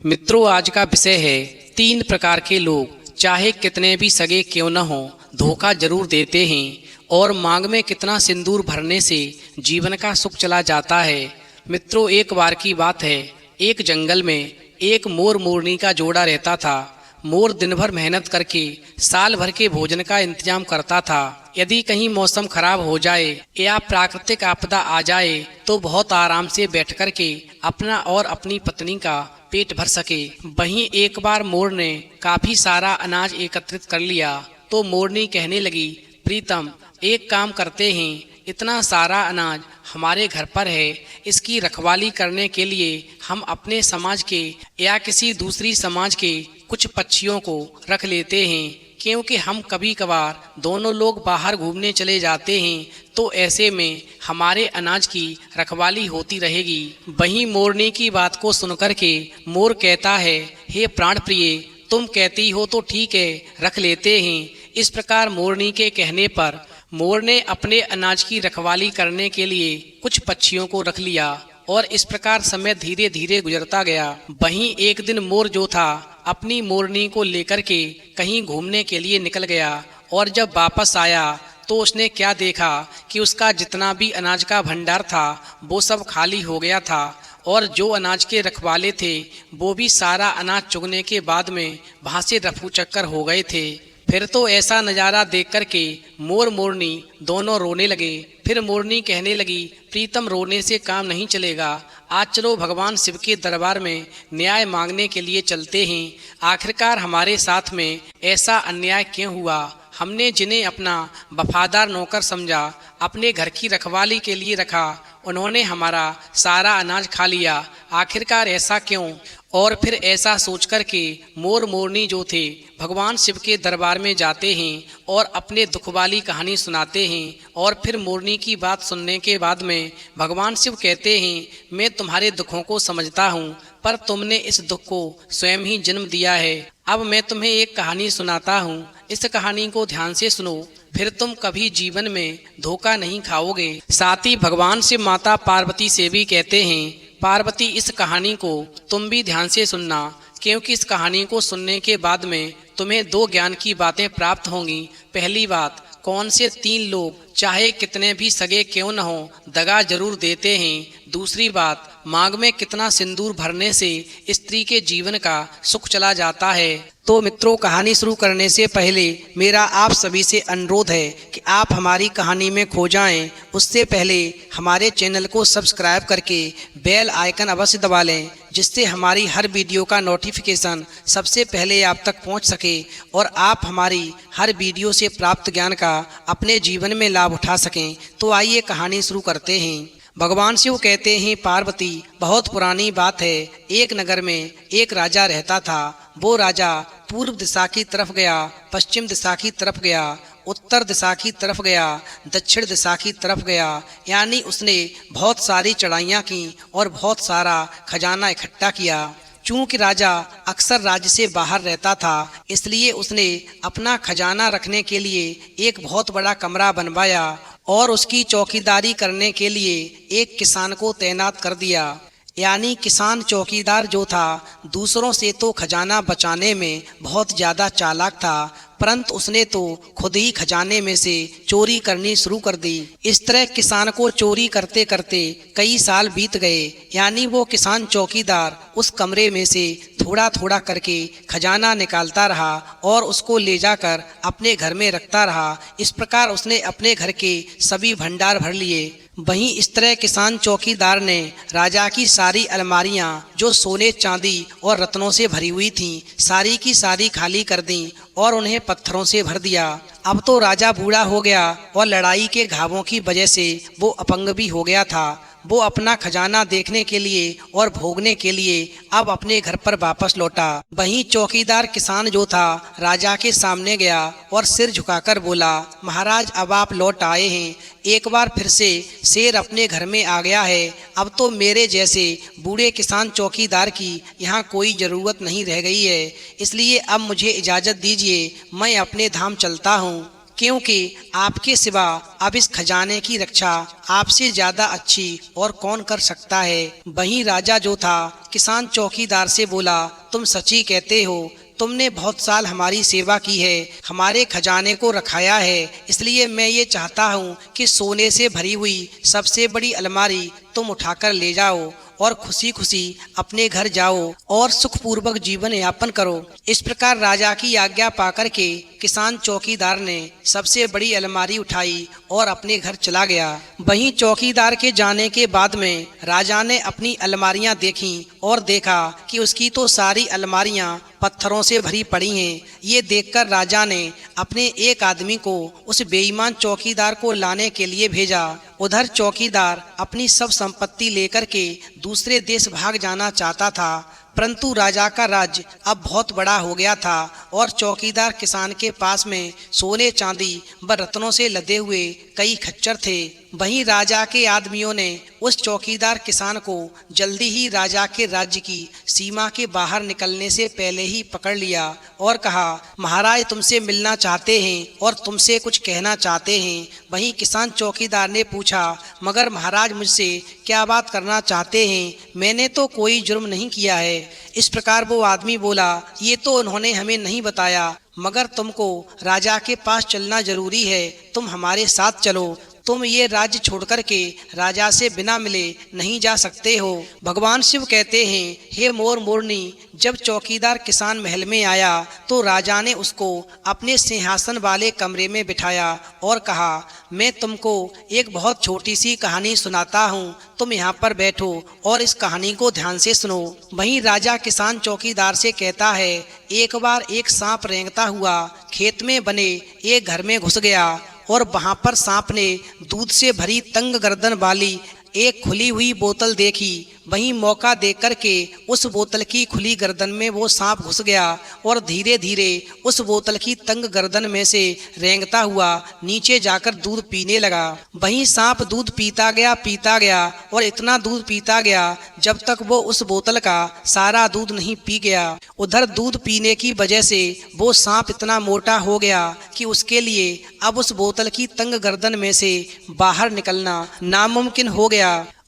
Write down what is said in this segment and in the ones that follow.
मित्रों, आज का विषय है 3 प्रकार के लोग चाहे कितने भी सगे क्यों न हो धोखा जरूर देते हैं और मांग में कितना सिंदूर भरने से जीवन का सुख चला जाता है। मित्रों, एक बार की बात है, एक जंगल में एक मोर मोरनी का जोड़ा रहता था। मोर दिन भर मेहनत करके साल भर के भोजन का इंतजाम करता था। यदि कहीं मौसम खराब हो जाए या प्राकृतिक आपदा आ जाए तो बहुत आराम से बैठ कर के अपना और अपनी पत्नी का पेट भर सके। वहीं एक बार मोर ने काफी सारा अनाज एकत्रित कर लिया तो मोरनी कहने लगी, प्रीतम, एक काम करते हैं, इतना सारा अनाज हमारे घर पर है, इसकी रखवाली करने के लिए हम अपने समाज के या किसी दूसरी समाज के कुछ पक्षियों को रख लेते हैं, क्योंकि हम कभी कभार दोनों लोग बाहर घूमने चले जाते हैं तो ऐसे में हमारे अनाज की रखवाली होती रहेगी। वहीं मोरनी की बात को सुनकर के मोर कहता है, हे प्राण प्रिय, तुम कहती हो तो ठीक है, रख लेते हैं। इस प्रकार मोरनी के कहने पर मोर ने अपने अनाज की रखवाली करने के लिए कुछ पक्षियों को रख लिया और इस प्रकार समय धीरे धीरे गुजरता गया। वहीं एक दिन मोर जो था अपनी मोरनी को लेकर के कहीं घूमने के लिए निकल गया और जब वापस आया तो उसने क्या देखा कि उसका जितना भी अनाज का भंडार था वो सब खाली हो गया था और जो अनाज के रखवाले थे वो भी सारा अनाज चुगने के बाद में वहां से रफू चक्कर हो गए थे। फिर तो ऐसा नज़ारा देख कर के मोर मोरनी दोनों रोने लगे। फिर मोरनी कहने लगी, प्रीतम, रोने से काम नहीं चलेगा, आज चलो भगवान शिव के दरबार में न्याय मांगने के लिए चलते हैं। आखिरकार हमारे साथ में ऐसा अन्याय क्यों हुआ? हमने जिन्हें अपना वफादार नौकर समझा, अपने घर की रखवाली के लिए रखा, उन्होंने हमारा सारा अनाज खा लिया, आखिरकार ऐसा क्यों? और फिर ऐसा सोचकर के मोर मोरनी जो थे भगवान शिव के दरबार में जाते हैं और अपने दुख वाली कहानी सुनाते हैं। और फिर मोरनी की बात सुनने के बाद में भगवान शिव कहते हैं, मैं तुम्हारे दुखों को समझता हूँ, पर तुमने इस दुख को स्वयं ही जन्म दिया है। अब मैं तुम्हें एक कहानी सुनाता हूँ, इस कहानी को ध्यान से सुनो, फिर तुम कभी जीवन में धोखा नहीं खाओगे। साथ ही भगवान शिव माता पार्वती से भी कहते हैं, पार्वती, इस कहानी को तुम भी ध्यान से सुनना, क्योंकि इस कहानी को सुनने के बाद में तुम्हें 2 ज्ञान की बातें प्राप्त होंगी। पहली बात, कौन से 3 लोग चाहे कितने भी सगे क्यों न हो दगा जरूर देते हैं। दूसरी बात, मांग में कितना सिंदूर भरने से स्त्री के जीवन का सुख चला जाता है। तो मित्रों, कहानी शुरू करने से पहले मेरा आप सभी से अनुरोध है कि आप हमारी कहानी में खो जाएं, उससे पहले हमारे चैनल को सब्सक्राइब करके बेल आइकन अवश्य दबा लें, जिससे हमारी हर वीडियो का नोटिफिकेशन सबसे पहले आप तक पहुंच सके और आप हमारी हर वीडियो से प्राप्त ज्ञान का अपने जीवन में लाभ उठा सकें। तो आइए कहानी शुरू करते हैं। भगवान शिव कहते हैं, पार्वती, बहुत पुरानी बात है, एक नगर में एक राजा रहता था। वो राजा पूर्व दिशा की तरफ गया, पश्चिम दिशा की तरफ गया, उत्तर दिशा की तरफ गया, दक्षिण दिशा की तरफ गया, यानी उसने बहुत सारी चढ़ाइयाँ की और बहुत सारा खजाना इकट्ठा किया। चूंकि राजा अक्सर राज्य से बाहर रहता था, इसलिए उसने अपना खजाना रखने के लिए एक बहुत बड़ा कमरा बनवाया और उसकी चौकीदारी करने के लिए एक किसान को तैनात कर दिया। यानी किसान चौकीदार जो था दूसरों से तो खजाना बचाने में बहुत ज़्यादा चालाक था, परंतु उसने तो खुद ही खजाने में से चोरी करनी शुरू कर दी। इस तरह किसान को चोरी करते करते कई साल बीत गए। यानी वो किसान चौकीदार उस कमरे में से थोड़ा थोड़ा करके खजाना निकालता रहा और उसको ले जाकर अपने घर में रखता रहा। इस प्रकार उसने अपने घर के सभी भंडार भर लिए। वहीं इस तरह किसान चौकीदार ने राजा की सारी अलमारियां जो सोने चांदी और रत्नों से भरी हुई थीं, सारी की सारी खाली कर दी और उन्हें पत्थरों से भर दिया। अब तो राजा बूढ़ा हो गया और लड़ाई के घावों की वजह से वो अपंग भी हो गया था। वो अपना खजाना देखने के लिए और भोगने के लिए अब अपने घर पर वापस लौटा। वहीं चौकीदार किसान जो था राजा के सामने गया और सिर झुकाकर बोला, महाराज, अब आप लौट आए हैं, एक बार फिर से शेर अपने घर में आ गया है। अब तो मेरे जैसे बूढ़े किसान चौकीदार की यहाँ कोई ज़रूरत नहीं रह गई है, इसलिए अब मुझे इजाज़त दीजिए, मैं अपने धाम चलता हूँ। क्योंकि आपके सिवा अब इस खजाने की रक्षा आपसे ज्यादा अच्छी और कौन कर सकता है। वहीं राजा जो था किसान चौकीदार से बोला, तुम सच्ची कहते हो, तुमने बहुत साल हमारी सेवा की है, हमारे खजाने को रखाया है, इसलिए मैं ये चाहता हूँ कि सोने से भरी हुई सबसे बड़ी अलमारी तुम उठाकर ले जाओ और खुशी खुशी अपने घर जाओ और सुखपूर्वक जीवन यापन करो। इस प्रकार राजा की आज्ञा पाकर के किसान चौकीदार ने सबसे बड़ी अलमारी उठाई और अपने घर चला गया। वहीं चौकीदार के जाने के बाद में राजा ने अपनी अलमारियां देखीं और देखा कि उसकी तो सारी अलमारियां पत्थरों से भरी पड़ी हैं। ये देखकर राजा ने अपने एक आदमी को उस बेईमान चौकीदार को लाने के लिए भेजा। उधर चौकीदार अपनी सब संपत्ति लेकर के दूसरे देश भाग जाना चाहता था, परंतु राजा का राज्य अब बहुत बड़ा हो गया था और चौकीदार किसान के पास में सोने चांदी व रत्नों से लदे हुए कई खच्चर थे। वहीं राजा के आदमियों ने उस चौकीदार किसान को जल्दी ही राजा के राज्य की सीमा के बाहर निकलने से पहले ही पकड़ लिया और कहा, महाराज तुमसे मिलना चाहते हैं और तुमसे कुछ कहना चाहते हैं। वहीं किसान चौकीदार ने पूछा, मगर महाराज मुझसे क्या बात करना चाहते हैं, मैंने तो कोई जुर्म नहीं किया है। इस प्रकार वो आदमी बोला, ये तो उन्होंने हमें नहीं बताया, मगर तुमको राजा के पास चलना जरूरी है, तुम हमारे साथ चलो। तुम ये राज्य छोड़कर के राजा से बिना मिले नहीं जा सकते हो। भगवान शिव कहते हैं, हे मोर मोरनी, जब चौकीदार किसान महल में आया तो राजा ने उसको अपने सिंहासन वाले कमरे में बिठाया और कहा, मैं तुमको एक बहुत छोटी सी कहानी सुनाता हूँ, तुम यहाँ पर बैठो और इस कहानी को ध्यान से सुनो। वहीं राजा किसान चौकीदार से कहता है, एक बार एक सांप रेंगता हुआ खेत में बने एक घर में घुस गया और वहां पर सांप ने दूध से भरी तंग गर्दन वाली एक खुली हुई बोतल देखी। वहीं मौका देख करके उस बोतल की खुली गर्दन में वो सांप घुस गया और धीरे धीरे उस बोतल की तंग गर्दन में से रेंगता हुआ नीचे जाकर दूध पीने लगा। वहीं सांप दूध पीता गया और इतना दूध पीता गया जब तक वो उस बोतल का सारा दूध नहीं पी गया। उधर दूध पीने की वजह से वो सांप इतना मोटा हो गया कि उसके लिए अब उस बोतल की तंग गर्दन में से बाहर निकलना नामुमकिन हो गया।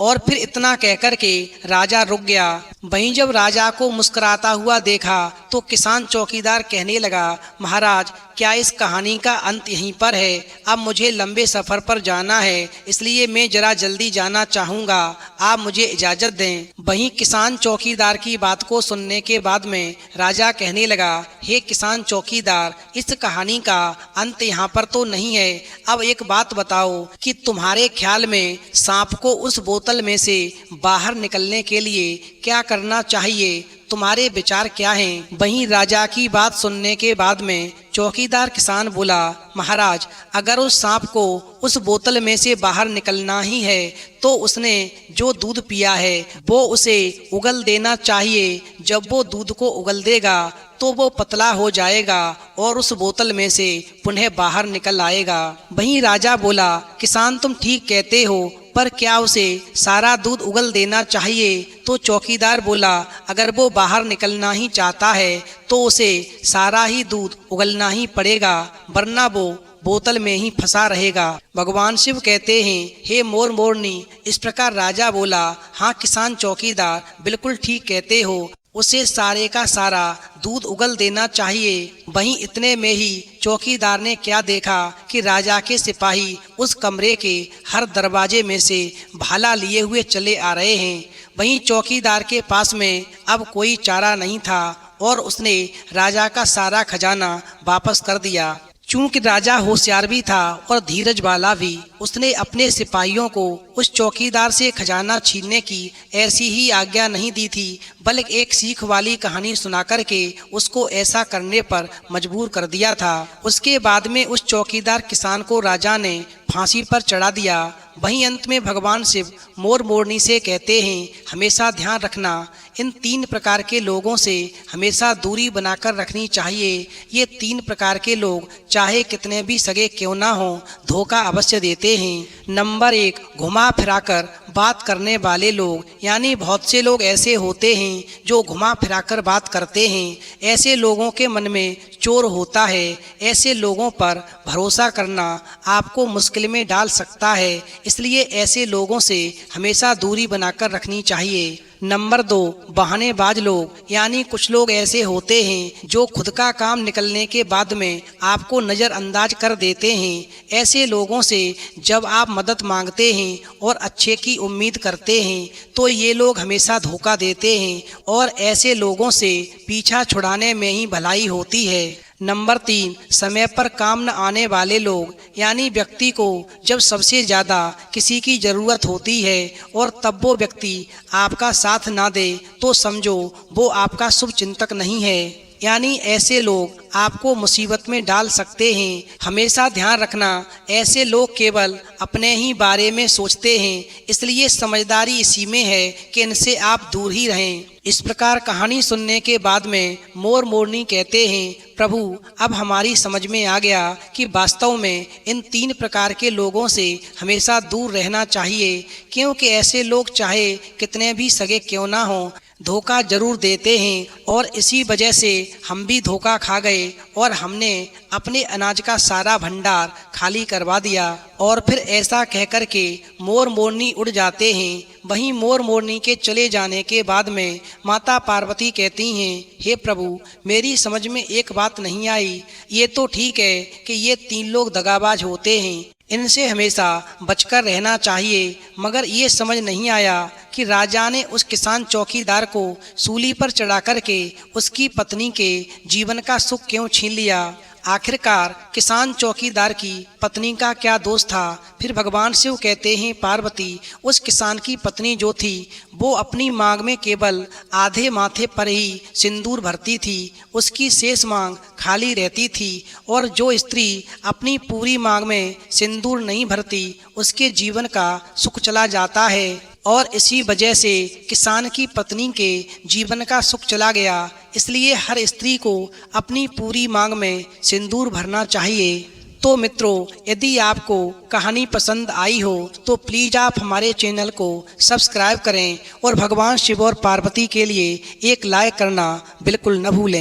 और फिर इतना कहकर के राजा रुक गया। वहीं जब राजा को मुस्कुराता हुआ देखा तो किसान चौकीदार कहने लगा, महाराज क्या इस कहानी का अंत यहीं पर है? अब मुझे लंबे सफर पर जाना है, इसलिए मैं जरा जल्दी जाना चाहूँगा, आप मुझे इजाज़त दें। वहीं किसान चौकीदार की बात को सुनने के बाद में राजा कहने लगा, हे किसान चौकीदार, इस कहानी का अंत यहाँ पर तो नहीं है। अब एक बात बताओ कि तुम्हारे ख्याल में सांप को उस बोतल में से बाहर निकलने के लिए क्या करना चाहिए? तुम्हारे विचार क्या हैं? वहीं राजा की बात सुनने के बाद में चौकीदार किसान बोला, महाराज अगर उस सांप को उस बोतल में से बाहर निकलना ही है तो उसने जो दूध पिया है वो उसे उगल देना चाहिए। जब वो दूध को उगल देगा तो वो पतला हो जाएगा और उस बोतल में से पुनः बाहर निकल आएगा। वहीं राजा बोला, किसान तुम ठीक कहते हो, पर क्या उसे सारा दूध उगल देना चाहिए? तो चौकीदार बोला, अगर वो बाहर निकलना ही चाहता है तो उसे सारा ही दूध उगलना ही पड़ेगा, वरना वो बोतल में ही फंसा रहेगा। भगवान शिव कहते हैं, हे मोर मोरनी, इस प्रकार राजा बोला, हाँ किसान चौकीदार बिल्कुल ठीक कहते हो, उसे सारे का सारा दूध उगल देना चाहिए। वहीं इतने में ही चौकीदार ने क्या देखा कि राजा के सिपाही उस कमरे के हर दरवाजे में से भाला लिए हुए चले आ रहे हैं। वहीं चौकीदार के पास में अब कोई चारा नहीं था और उसने राजा का सारा खजाना वापस कर दिया। चूंकि राजा होशियार भी था और धीरज वाला भी, उसने अपने सिपाहियों को उस चौकीदार से खजाना छीनने की ऐसी ही आज्ञा नहीं दी थी, बल्कि एक सीख वाली कहानी सुना करके उसको ऐसा करने पर मजबूर कर दिया था। उसके बाद में उस चौकीदार किसान को राजा ने फांसी पर चढ़ा दिया। वहीं अंत में भगवान शिव मोर मोरनी से कहते हैं, हमेशा ध्यान रखना, इन 3 प्रकार के लोगों से हमेशा दूरी बनाकर रखनी चाहिए। ये 3 प्रकार के लोग चाहे कितने भी सगे क्यों ना हो, धोखा अवश्य देते हैं। नंबर 1, घुमा फिराकर बात करने वाले लोग, यानी बहुत से लोग ऐसे होते हैं जो घुमा फिराकर बात करते हैं। ऐसे लोगों के मन में चोर होता है। ऐसे लोगों पर भरोसा करना आपको मुश्किल में डाल सकता है, इसलिए ऐसे लोगों से हमेशा दूरी बनाकर रखनी चाहिए। नंबर 2, बहानेबाज लोग, यानी कुछ लोग ऐसे होते हैं जो खुद का काम निकलने के बाद में आपको नज़रअंदाज कर देते हैं। ऐसे लोगों से जब आप मदद मांगते हैं और अच्छे की उम्मीद करते हैं तो ये लोग हमेशा धोखा देते हैं और ऐसे लोगों से पीछा छुड़ाने में ही भलाई होती है। नंबर 3, समय पर काम न आने वाले लोग, यानी व्यक्ति को जब सबसे ज़्यादा किसी की ज़रूरत होती है और तब वो व्यक्ति आपका साथ ना दे तो समझो वो आपका शुभ चिंतक नहीं है। यानी ऐसे लोग आपको मुसीबत में डाल सकते हैं। हमेशा ध्यान रखना, ऐसे लोग केवल अपने ही बारे में सोचते हैं, इसलिए समझदारी इसी में है कि इनसे आप दूर ही रहें। इस प्रकार कहानी सुनने के बाद में मोर मोरनी कहते हैं, प्रभु अब हमारी समझ में आ गया कि वास्तव में इन 3 प्रकार के लोगों से हमेशा दूर रहना चाहिए, क्योंकि ऐसे लोग चाहे कितने भी सगे क्यों ना हों, धोखा जरूर देते हैं और इसी वजह से हम भी धोखा खा गए और हमने अपने अनाज का सारा भंडार खाली करवा दिया। और फिर ऐसा कहकर के मोर मोरनी उड़ जाते हैं। वहीं मोर मोरनी के चले जाने के बाद में माता पार्वती कहती हैं, हे प्रभु मेरी समझ में एक बात नहीं आई। ये तो ठीक है कि ये 3 लोग दगाबाज होते हैं, इनसे हमेशा बचकर रहना चाहिए, मगर ये समझ नहीं आया कि राजा ने उस किसान चौकीदार को सूली पर चढ़ा करके उसकी पत्नी के जीवन का सुख क्यों छीन लिया। आखिरकार किसान चौकीदार की पत्नी का क्या दोष था। फिर भगवान शिव कहते हैं, पार्वती उस किसान की पत्नी जो थी वो अपनी मांग में केवल आधे माथे पर ही सिंदूर भरती थी, उसकी शेष मांग खाली रहती थी। और जो स्त्री अपनी पूरी मांग में सिंदूर नहीं भरती उसके जीवन का सुख चला जाता है। और इसी वजह से किसान की पत्नी के जीवन का सुख चला गया। इसलिए हर स्त्री को अपनी पूरी मांग में सिंदूर भरना चाहिए। तो मित्रों, यदि आपको कहानी पसंद आई हो तो प्लीज़ आप हमारे चैनल को सब्सक्राइब करें और भगवान शिव और पार्वती के लिए एक लाइक करना बिल्कुल न भूलें।